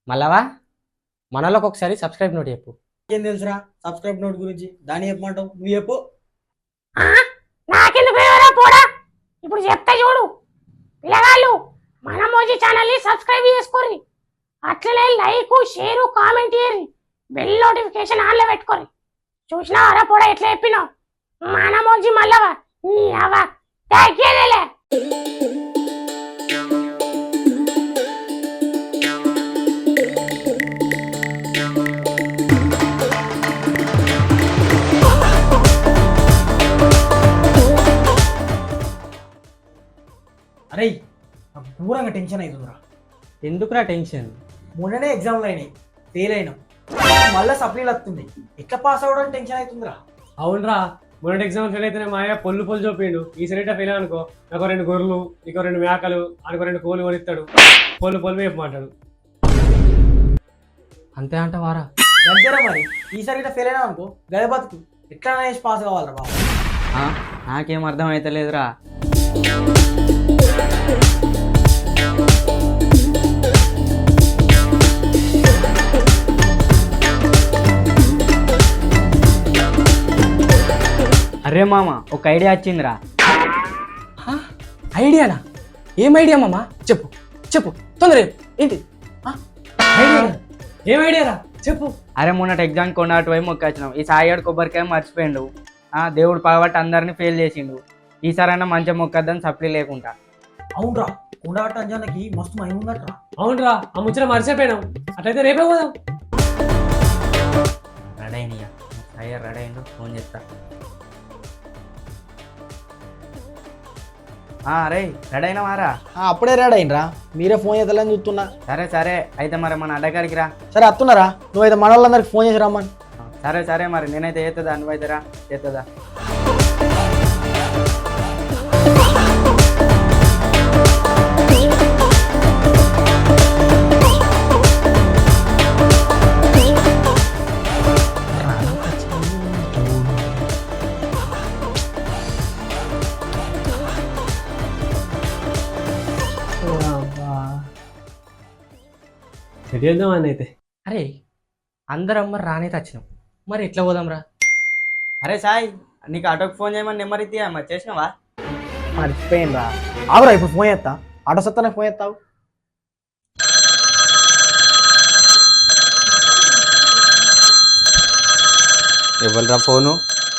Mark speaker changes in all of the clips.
Speaker 1: మళ్ళవా మనలోకి ఒకసారి subscribe note చెప్పు.
Speaker 2: ఏం తెలుసురా సబ్స్క్రైబ్ నోట్ గురించి? దాన్ని చెప్పమంటావు, నువ్వు చెప్పు.
Speaker 3: నాకెందుకు ఎవరా పోడా, ఇప్పుడు చెప్తా చూడు. పిల్లగాళ్ళు మన మోజీ ఛానల్ ని సబ్స్క్రైబ్ చేసుకోర్రి, అట్లనే లైక్ షేర్ కామెంట్ చేయర్రి, బెల్ నోటిఫికేషన్ ఆన్ లో పెట్టుకోర్రి. చూసినా అరా పోడా ఎట్లా చెప్పినావు? మన మోజీ మళ్ళవా నీ అవ్వ తగ్గేదేలే.
Speaker 2: అరే నాకు దూరంగా టెన్షన్ అవుతుందిరా.
Speaker 1: ఎందుకురా టెన్షన్?
Speaker 2: మొన్ననే ఎగ్జామ్లు అయినాయి, ఫెయిల్ అయినాం, మళ్ళీ సప్లీలు వస్తుంది. ఎట్లా పాస్ అవ్వడం టెన్షన్ అవుతుందిరా.
Speaker 4: అవునరా, మొన్నటి ఎగ్జామ్ ఫెయిల్ అయితేనే మా అయ్య పొల్లు చూపిండు. ఈ సరిట ఫెయిల్ అనుకో, నాకు 2 గొర్రెలు, నీకు 2 మేకలు, అనుకో 2 కోళ్ళు కొనిస్తాడు. పొల్లు చెప్పమంటాడు.
Speaker 1: అంతే అంటవారా?
Speaker 2: అంతేరా మరి. ఈసారి ఇట్లా ఫెయిల్ అయినా అనుకో గదే బతుకు. ఎట్లా వేసి పాస్ కావాలరా బాబు?
Speaker 1: నాకేం అర్థం అవుతలేదురా.
Speaker 5: అరే మామ, ఒక ఐడియా వచ్చిందిరా.
Speaker 1: ఐడియానా? ఏం ఐడియా మామా? చెప్పు చెప్పు తొందర. ఏంటి
Speaker 4: ఏం ఐడియారా చెప్పు.
Speaker 5: అరే మొన్నటి ఎగ్జామ్ కొండటి పోయి మొక్కొచ్చినాం. ఈ సాయిగాడు కొబ్బరికాయ మర్చిపోయిండు. దేవుడు పగబట్టి అందరినీ ఫెయిల్ చేసిండు. ఈసారైనా మంచిగా మొక్కద్దని సప్లీ లేకుండా.
Speaker 2: అవునరా, కొండగట్ట అంజానకి మస్తు మహిమ ఉందట్రా.
Speaker 4: అవునరా, ఆ ముచ్చట మర్చిపోయినాం. అట్లయితే రేపే పోదాం.
Speaker 5: రెడీ అయినయా? సాయి రెడీ అయిండు, ఫోన్ చేస్తా. అరే రెడీ అయినావారా?
Speaker 2: అప్పుడే రెడీ అయినరా, మీరే ఫోన్ చేద్దాలని చూస్తున్నా.
Speaker 5: సరే సరే, అయితే మరి మన అడ్డగారికి రా.
Speaker 2: సరే వస్తున్నారా? నువ్వైతే మన వాళ్ళందరికి ఫోన్ చేసి రమ్మని.
Speaker 5: సరే సరే, మరి నేనైతే చేస్తుందా, నువ్వైతే రా. చేస్తుందా?
Speaker 4: రెడీ చేద్దాం అని అయితే.
Speaker 1: అరే అందరం మరి రానైతే వచ్చినాం, మరి ఎట్లా పోదాంరా?
Speaker 5: అరే సాయి, నీకు ఆటోకి ఫోన్ చేయమని నెంబర్ ఇద్దా, మరి చేసినావా?
Speaker 2: మర్చిపోయినరా. ఆగురా, ఇప్పుడు ఫోన్ చేస్తా. ఆటో సత్తానే ఫోన్ చేస్తావు.
Speaker 6: ఎవరిరా ఫోను?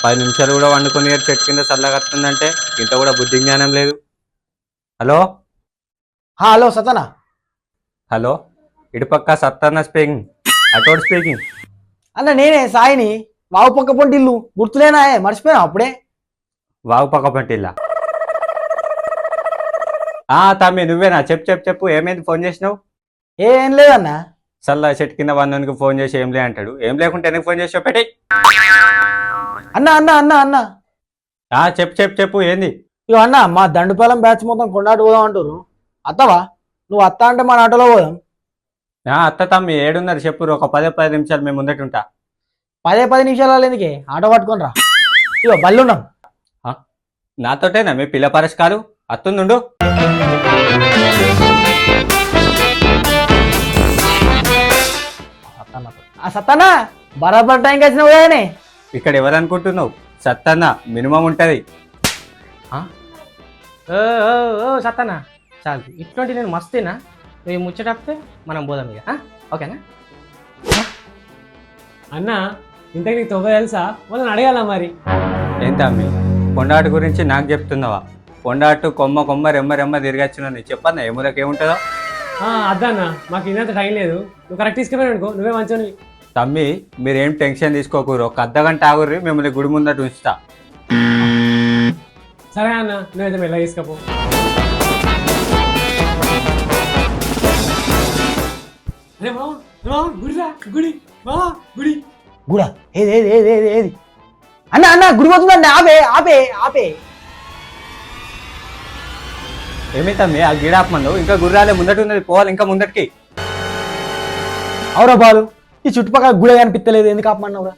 Speaker 6: 10 నిమిషాలు కూడా వండుకొని చెట్టు కింద చల్లగత్తుందంటే ఇంత కూడా బుద్ధి జ్ఞానం లేదు. Hello
Speaker 2: hello సతనా.
Speaker 6: హలో, ఇటుపక్క సత్తన్న స్పీకింగ్, అటోడ్ స్పీకింగ్.
Speaker 2: అన్న నేనే సాయిని. వావు పక్క పొంటి ఇల్లు గుర్తులేనా? మర్చిపోయినా అప్పుడే.
Speaker 6: వాగు పక్క పట్టిల్లా? తమ్మి నువ్వేనా? చెప్పు ఏమైంది, ఫోన్ చేసినావు?
Speaker 2: ఏం లేదన్నా.
Speaker 6: చల్ల చెట్టు కింద వందనికి ఫోన్ చేసి ఏం లే అంటాడు. ఏం లేకుంటే ఎందుకు ఫోన్ చేసావు? పెట్టి.
Speaker 2: అన్న అన్న అన్న అన్న
Speaker 6: చెప్పు ఏంది?
Speaker 2: ఇగో అన్న, మా దండుపాలెం బ్యాచ్ మొత్తం కొండాటి పోదాం అంటారు. అత్తవా? నువ్వు అత్త అంటే మన ఆటోలో పోదాం.
Speaker 6: అత్త తమ్మి ఏడున్నారు చెప్పు. ఒక 10 నిమిషాలు మేము ముందట ఉంటా.
Speaker 2: 10 నిమిషాలు ఎందుకే, ఆటో పట్టుకొని రా. ఇగో బల్లున్నాం.
Speaker 6: నాతోటేనా మీ పిల్ల పరిష్కారు? అత్తుండు.
Speaker 2: సత్తనా బరాబర్ టైంకి వచ్చినావు కదనే.
Speaker 6: ఇక్కడ ఎవరనుకుంటున్నావు? సత్తన్న మినిమం ఉంటది.
Speaker 1: సత్తనా చాలు, ఇట్లాంటి నేను మస్తేనా? నువ్వు ముచ్చటప్తే మనం పోదాం ఇక, ఓకేనా?
Speaker 4: అన్న ఇంతకు నీకు తొవ్వ తెలుసా? వాళ్ళని అడగాల మరి.
Speaker 6: ఏం తమ్మి, కొండాటు గురించి నాకు చెప్తున్నావా? కొండాటు కొమ్మ రెమ్మ తిరిగచ్చిన చెప్పన్నా ఏముదకి ఏముంటుందో.
Speaker 4: అద్దన్న, మాకు ఇంత టైం లేదు. నువ్వు కరెక్ట్ తీసుకుపోయాను అనుకో, నువ్వే మంచిగా.
Speaker 6: తమ్మి మీరేం టెన్షన్ తీసుకోకూరు. ఒక అర్ధగంట ఆగుర్రి, మిమ్మల్ని గుడి ముందట ఉంచుతా.
Speaker 4: సరే అన్న, నువ్వైతే మెల్ల తీసుకపో.
Speaker 2: గుడా ఏది ఏది ఏది ఏది ఏది అన్న అన్న గుడి పోతుందండి. ఆపే ఆపే ఆపే.
Speaker 6: ఏమి తమ్మి ఆ గిడాపమను? ఇంకా గుర్రాలే ముందట ఉన్నది, పోవాలి ఇంకా ముందటికి.
Speaker 2: అవురా బాలు, ఈ చుట్టుపక్కల గుడి కనిపించలేదు, ఎందుకు ఆపమన్నావురా?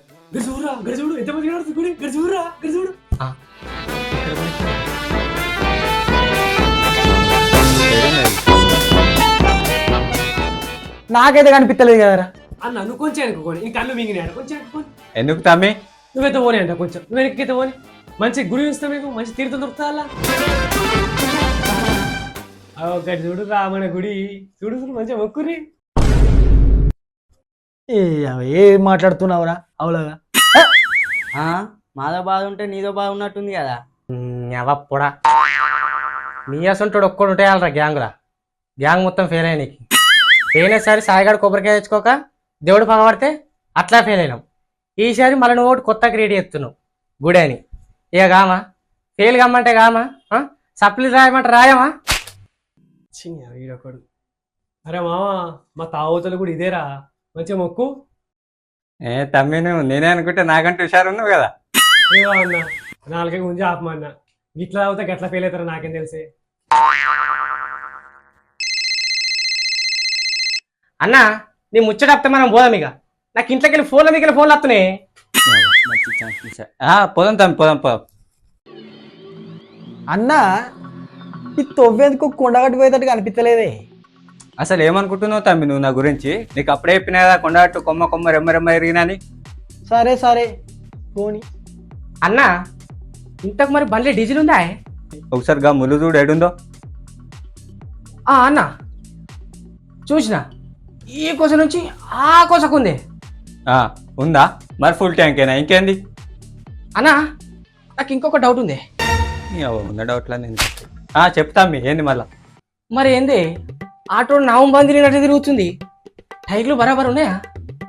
Speaker 2: నాకైతే కనిపించలేదు కదరా.
Speaker 4: అన్న నువ్వు కొంచెం అనుకోని ఇంకా కళ్ళు మింగినాడు కొంచెం అనుకోని
Speaker 6: ఎందుకు తమ్మి?
Speaker 4: నువ్వైతే పోనీ అంట కొంచెం నువ్వు వెనక్కితే పోనీ మంచి గుడి ఇస్తావు మీకు మంచి తీర్థం దొరుకుతా అలా ఒకటి చూడు రామణ గుడి చూడు చూడు మంచిగా మొక్కురి
Speaker 2: ఏం మాట్లాడుతున్నావురా అవులాగా?
Speaker 5: మాదో బాధ ఉంటే నీదో బాధ ఉన్నట్టుంది కదా.
Speaker 1: అవప్పుడా నీ అసంటోడు ఒక్కడు ఉంటే వాళ్ళరా గ్యాంగ్రా. గ్యాంగ్ మొత్తం ఫెయిల్ అయ్యి నీకు పోయినసారి సాయిగాడు కొబ్బరికాయ తెచ్చుకోక దేవుడు పగబడితే అట్లా ఫెయిల్ అయినాం. ఈసారి మళ్ళీ నువ్వు ఒకటి కొత్త క్రియేట్ చేస్తున్నావు గుడి అని. ఇక గామా ఫెయిల్ కమ్మంటే గామా సప్లీ రాయమంటే రాయమా?
Speaker 4: వీడొకడు అరే మామ మా తావతలు కూడా ఇదేరా మంచిగా మొక్కు.
Speaker 6: తమ్మి నేనే అనుకుంటే నాకంటే హుషారు ఉన్నావు కదా.
Speaker 4: ఏవో అన్న నాలుగే గుంజి ఆపమన్నా ఇట్లా అవుతా గట్లా ఫెయిల్ అవుతారా నాకేం తెలిసే.
Speaker 1: అన్నా నీ ముచ్చటప్తే మనం పోదాం. ఇక నాకు ఇంట్లోకి వెళ్ళి ఫోన్లో మీకు ఫోన్లు వస్తున్నాయి.
Speaker 6: పోదాం తమ్మి పోదాం పోదాం.
Speaker 2: అన్నా ఈ తొవ్వేందుకు కొండగట్టు పోయేటట్టు కనిపించలేదే.
Speaker 6: అసలు ఏమనుకుంటున్నావు తమ్మి నువ్వు నా గురించి? నీకు అప్పుడే చెప్పినా కదా కొండగట్టు కొమ్మ కొమ్మ రెమ్మ రెమ్మ ఎరిగినని.
Speaker 2: సరే సరే పోని.
Speaker 1: అన్నా ఇంతకు మరి బండ్లే డీజిల్ ఉందా?
Speaker 6: ఒకసారి గా ముళ్ళు చూడు ఏడుందో.
Speaker 1: అన్నా చూసిన ఈ కొస నుంచి ఆ కొసకుంది.
Speaker 6: ఉందా? మరి ఫుల్ ట్యాంకేనా ఇంకేంది?
Speaker 1: అన్నా నాకు ఇంకొక డౌట్ ఉంది.
Speaker 6: ఉన్న డౌట్లా నేను చెప్తామ్మి ఏంది మళ్ళా?
Speaker 1: మరి ఏంది ఆటో నామం బందినట్టు తిరుగుతుంది? టైర్లు బరాబర్ ఉన్నాయా?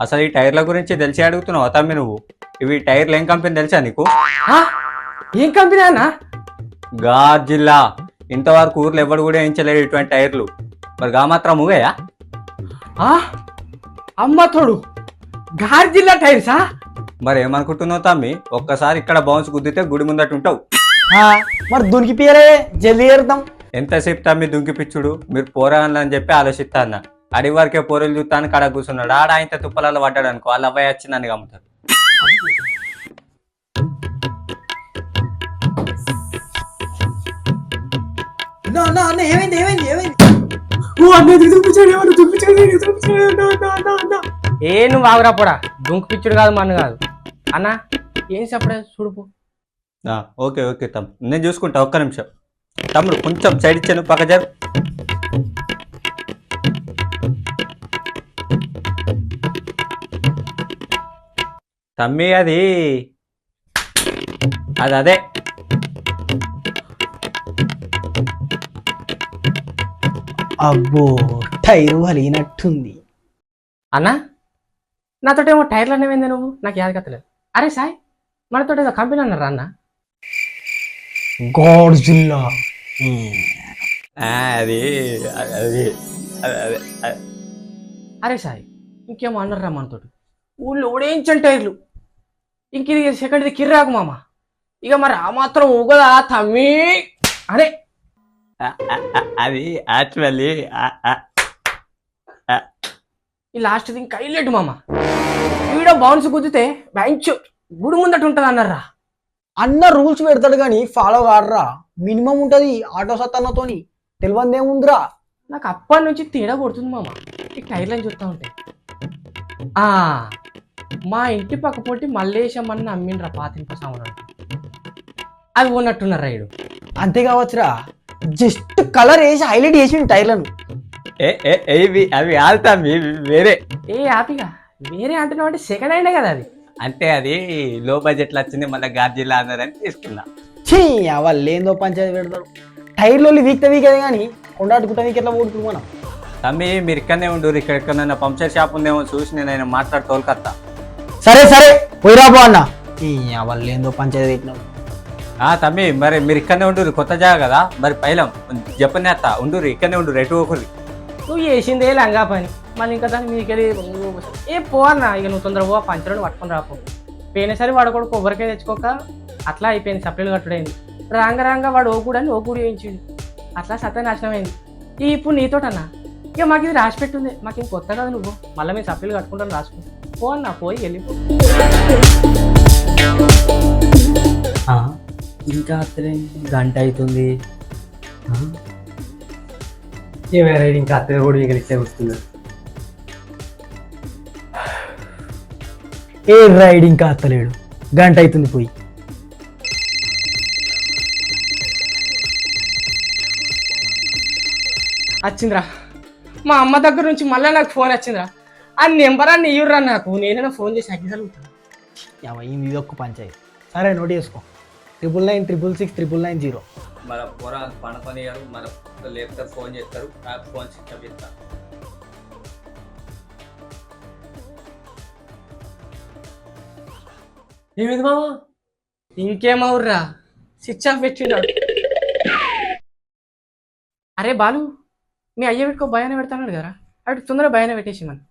Speaker 6: అసలు ఈ టైర్ల గురించి తెలిసి అడుగుతున్నావు తమ్మి నువ్వు? ఇవి టైర్లు ఏం కంపెనీ తెలుసా నీకు?
Speaker 1: ఏం కంపెనీ అన్నా?
Speaker 6: గార్జిల్లా. ఇంతవరకు ఊర్లో ఎవరు కూడా వేయించలేడు ఇటువంటి టైర్లు. మరి గా మాత్రం ఊగాయా?
Speaker 1: అమ్మ తోడు గార్జిల్లా టైర్సా?
Speaker 6: మరి ఏమనుకుంటున్నావు తమ్మి? ఒక్కసారి ఇక్కడ బౌన్స్ గుద్దితే గుడి ముందట ఉంటావు.
Speaker 2: మరి దునికి పియలే జల్దీ ఏరుతాం.
Speaker 6: ఎంతసేపు తమ్మి దుంకిపిచ్చుడు? మీరు పోరాలని అని చెప్పి ఆలోచిస్తా అన్న. అడి వరకే పోరలు చూస్తాను కడ కూర్చున్నాడు. ఆడ ఆయన తుప్పలలో పడ్డాడు అనుకో వాళ్ళ అబ్బాయి వచ్చి నన్ను గమ్ముతాడు.
Speaker 2: ఏమైంది ఏమైంది ఏమైంది?
Speaker 1: నువ్వు ఆగురా పోడా. దుంకు పిచ్చుడు కాదు మన్ను కాదు. అన్నా ఏం చెప్పడే చూడుపు.
Speaker 6: ఓకే ఓకే తమ్ముడు నేను చూసుకుంటా. ఒక్క నిమిషం తమ్ముడు కొంచెం సైడ్ ఇచ్చాను పక్క జరు. తమ్మి అది అదే
Speaker 2: అబ్బో టైరు వలిగినట్టుంది.
Speaker 1: అన్నా నాతోటేమో టైర్లు అనేమైంది నువ్వు? నాకు యాద కత్తలేదు. అరే సాయ్ మనతో ఏదో కంపెనీ అన్నారా అన్న?
Speaker 2: గాడ్జిల్లా.
Speaker 6: అది అది
Speaker 1: అరే సాయ్ ఇంకేమో అన్నారా మనతోటి? ఊళ్ళో ఓడేంచని టైర్లు. ఇంక ఇది సెకండ్ది కిర్రాకు మామ. ఇక మరి ఆ మాత్రం ఊగదా తమ్మి? అరే
Speaker 6: అది యాక్చువల్లీ
Speaker 1: ఈ లాస్ట్ది ఇంకా హైలైట్ మామ. వీడియో బౌన్స్ గుద్దితే బెంచ్ గుడి ముందట ఉంటుంది అన్నారా?
Speaker 2: అన్న రూల్స్ పెడతాడు కానీ ఫాలో కాడరా. మినిమం ఉంటది ఆటో సత్తన్నతోని. తెలియదేముందిరా.
Speaker 1: నాకు అప్పటి నుంచి తేడా కొడుతుంది మామ ఈ టైర్లను చూస్తూ ఉంటే. మా ఇంటి పక్క పొట్టి మల్లేశం అన్న అమ్మిండ్రా పాతింప సామాను. అది ఉన్నట్టున్నారు రైడు.
Speaker 2: అంతే కావచ్చురా. జస్ట్ కలర్ వేసి హైలైట్ చేసి టైర్లను.
Speaker 6: అవి ఆల్తాం వేరే.
Speaker 1: హ్యాపీగా వేరే అంటున్నావు అంటే సెకండ్ హ్యాండే కదా అది.
Speaker 6: అంటే అది లో బడ్జెట్లో వచ్చింది మళ్ళీ గార్జిల్లా అన్నారని తీసుకున్నా.
Speaker 2: వాళ్ళు ఏందో పంచాయతీ పెడతారు. టైర్లో వీక్తే వీకేది కానీ కొండాటుకుంటా వీక్ ఎట్లా పోడుతుంది మనం.
Speaker 6: తమ్మి మీరు ఇక్కడనే ఉండరు. ఇక్కడ పంచర్ షాప్ ఉందేమో చూసి నేను ఆయన మాట్లాడి తోలుకొత్తా.
Speaker 2: సరే సరే పోయిరాబో అన్న. వాళ్ళు ఏందో పంచాయతీ పెట్టినావు.
Speaker 6: తమ్మి మరి మీరు ఇక్కడనే ఉండరు. కొత్త జాగా కదా మరి పైలం చెప్పనేస్తా ఉండరు. ఇక్కడనే ఉండరు ఎటు ఒకరి.
Speaker 1: నువ్వు చేసిందే లంగా పని మళ్ళీ ఇంకా దాన్ని మీకెళ్ళి పో అన్న. ఇక నువ్వు తొందరగా పో పంచరుని పట్టుకొని రాపో. పోయినసరి వాడు కూడా కొబ్బరికాయ తెచ్చుకోక అట్లా అయిపోయింది. సప్లైలు కట్టుడైంది. రాంగ వాడు ఓకూడని ఓకూడి వేయించిండు. అట్లా సత్యనాశనం అయింది. ఇప్పుడు నీతోటన్నా ఇక మాకు ఇది రాసి పెట్టుంది. మాకు ఇంక కొత్త కదా నువ్వు మళ్ళీ మేము సప్లైలు కట్టుకుంటాను రాసుకో. పో అన్న పోయి వెళ్ళిపో.
Speaker 5: ఇంకా గంట అవుతుంది.
Speaker 4: ఏమైనా ఇంకా అత్తయ్య కూడా మీకు ఇచ్చే వస్తున్నారు.
Speaker 2: ఏ రైడ్ ఇంకా అత్తలేడు, గంట అవుతుంది పోయి.
Speaker 1: వచ్చిందిరా, మా అమ్మ దగ్గర నుంచి మళ్ళీ నాకు ఫోన్ వచ్చిందిరా. ఆ నెంబర్ అన్ని ఇవ్వరా నాకు, నేనైనా ఫోన్ చేసి అగ్గిసలుగుతాను.
Speaker 2: ఇది ఒక్క పంచాయతీ. సరే నోట్ చేసుకో, 999669990.
Speaker 6: మన పోరా పనపనియారు, మన లేపుతారు, ఫోన్ చేస్తారు, నాకు ఫోన్ స్విచ్ ఆఫ్ చేస్తారు.
Speaker 4: ఏమైంది మామ?
Speaker 1: ఇంకేమవుర్రా, స్విచ్ ఆఫ్ పెట్టినాడు. అరే బాలు, మీ అయ్య పెట్టుకో భయానే పెడతాడు కదా, అటు తొందరగా భయానే పెట్టేసి మనం.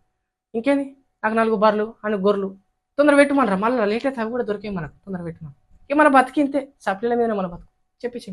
Speaker 1: ఇంకేంది, నాకు 4 బర్రెలు అని గొర్రెలు తొందర పెట్టుమనరా, మళ్ళీ లేట్ అయితే అవి కూడా దొరికాయి మనకు. తొందర పెట్టుమని ఇక మన బతికి ఇంతే, సప్లీల మీద మన బతుకు చెప్పేసి.